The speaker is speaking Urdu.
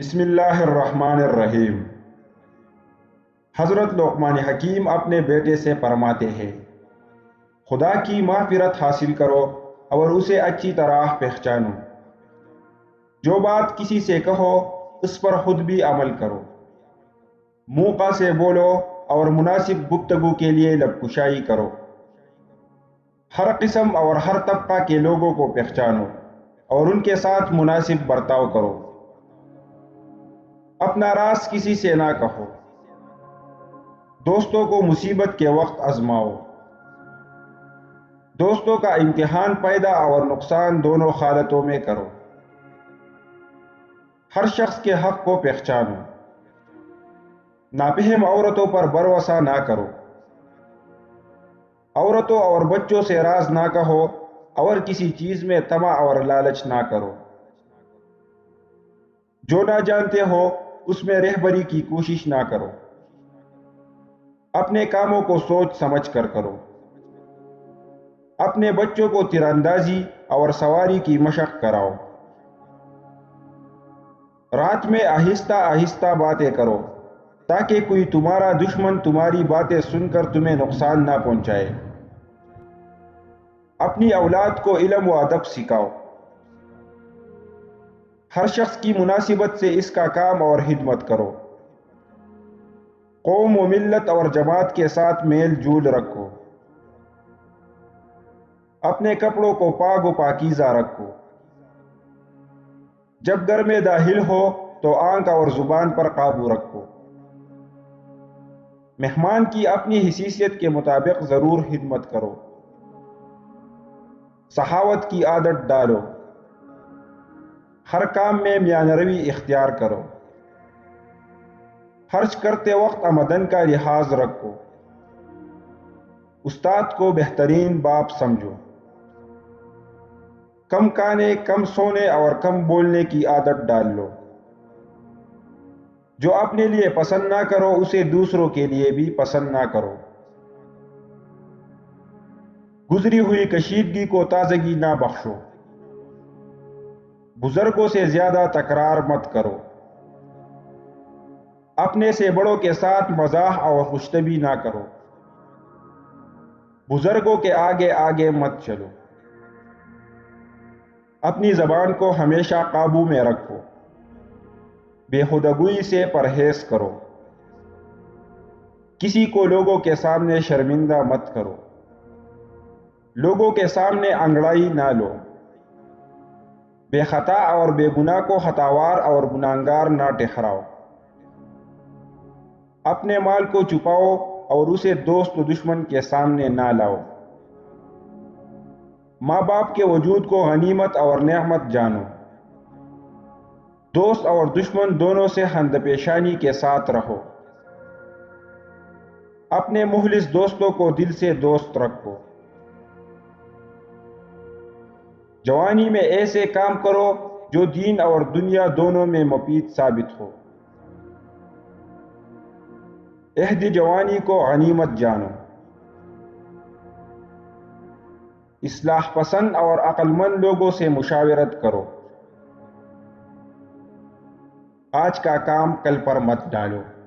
بسم اللہ الرحمن الرحیم۔ حضرت لقمان حکیم اپنے بیٹے سے فرماتے ہیں، خدا کی مغفرت حاصل کرو اور اسے اچھی طرح پہچانو۔ جو بات کسی سے کہو اس پر خود بھی عمل کرو۔ موقع سے بولو اور مناسب گفتگو کے لیے لب کشائی کرو۔ ہر قسم اور ہر طبقہ کے لوگوں کو پہچانو اور ان کے ساتھ مناسب برتاؤ کرو۔ اپنا راز کسی سے نہ کہو۔ دوستوں کو مصیبت کے وقت آزماؤ۔ دوستوں کا امتحان پیدا اور نقصان دونوں حالتوں میں کرو۔ ہر شخص کے حق کو پہچانو۔ ناپہم عورتوں پر بھروسہ نہ کرو۔ عورتوں اور بچوں سے راز نہ کہو اور کسی چیز میں طمع اور لالچ نہ کرو۔ جو نہ جانتے ہو اس میں رہبری کی کوشش نہ کرو۔ اپنے کاموں کو سوچ سمجھ کر کرو۔ اپنے بچوں کو تیر اندازی اور سواری کی مشق کراؤ۔ رات میں آہستہ آہستہ باتیں کرو تاکہ کوئی تمہارا دشمن تمہاری باتیں سن کر تمہیں نقصان نہ پہنچائے۔ اپنی اولاد کو علم و ادب سکھاؤ۔ ہر شخص کی مناسبت سے اس کا کام اور خدمت کرو۔ قوم و ملت اور جماعت کے ساتھ میل جول رکھو۔ اپنے کپڑوں کو پاک و پاکیزہ رکھو۔ جب گھر میں داخل ہو تو آنکھ اور زبان پر قابو رکھو۔ مہمان کی اپنی حیثیت کے مطابق ضرور خدمت کرو۔ سخاوت کی عادت ڈالو۔ ہر کام میں میانہ روی اختیار کرو۔ خرچ کرتے وقت آمدن کا لحاظ رکھو۔ استاد کو بہترین باپ سمجھو۔ کم کھانے، کم سونے اور کم بولنے کی عادت ڈال لو۔ جو اپنے لیے پسند نہ کرو اسے دوسروں کے لیے بھی پسند نہ کرو۔ گزری ہوئی کشیدگی کو تازگی نہ بخشو۔ بزرگوں سے زیادہ تکرار مت کرو۔ اپنے سے بڑوں کے ساتھ مزاح اور خوشطبی نہ کرو۔ بزرگوں کے آگے آگے مت چلو۔ اپنی زبان کو ہمیشہ قابو میں رکھو۔ بے ہودگی سے پرہیز کرو۔ کسی کو لوگوں کے سامنے شرمندہ مت کرو۔ لوگوں کے سامنے انگڑائی نہ لو۔ بے خطا اور بے گناہ کو خطاوار اور گناہگار نہ ٹھہراؤ۔ اپنے مال کو چھپاؤ اور اسے دوست و دشمن کے سامنے نہ لاؤ۔ ماں باپ کے وجود کو غنیمت اور نعمت جانو۔ دوست اور دشمن دونوں سے ہم پیشانی کے ساتھ رہو۔ اپنے مخلص دوستوں کو دل سے دوست رکھو۔ جوانی میں ایسے کام کرو جو دین اور دنیا دونوں میں مفید ثابت ہو۔ عہد جوانی کو غنیمت جانو۔ اصلاح پسند اور عقل مند لوگوں سے مشاورت کرو۔ آج کا کام کل پر مت ڈالو۔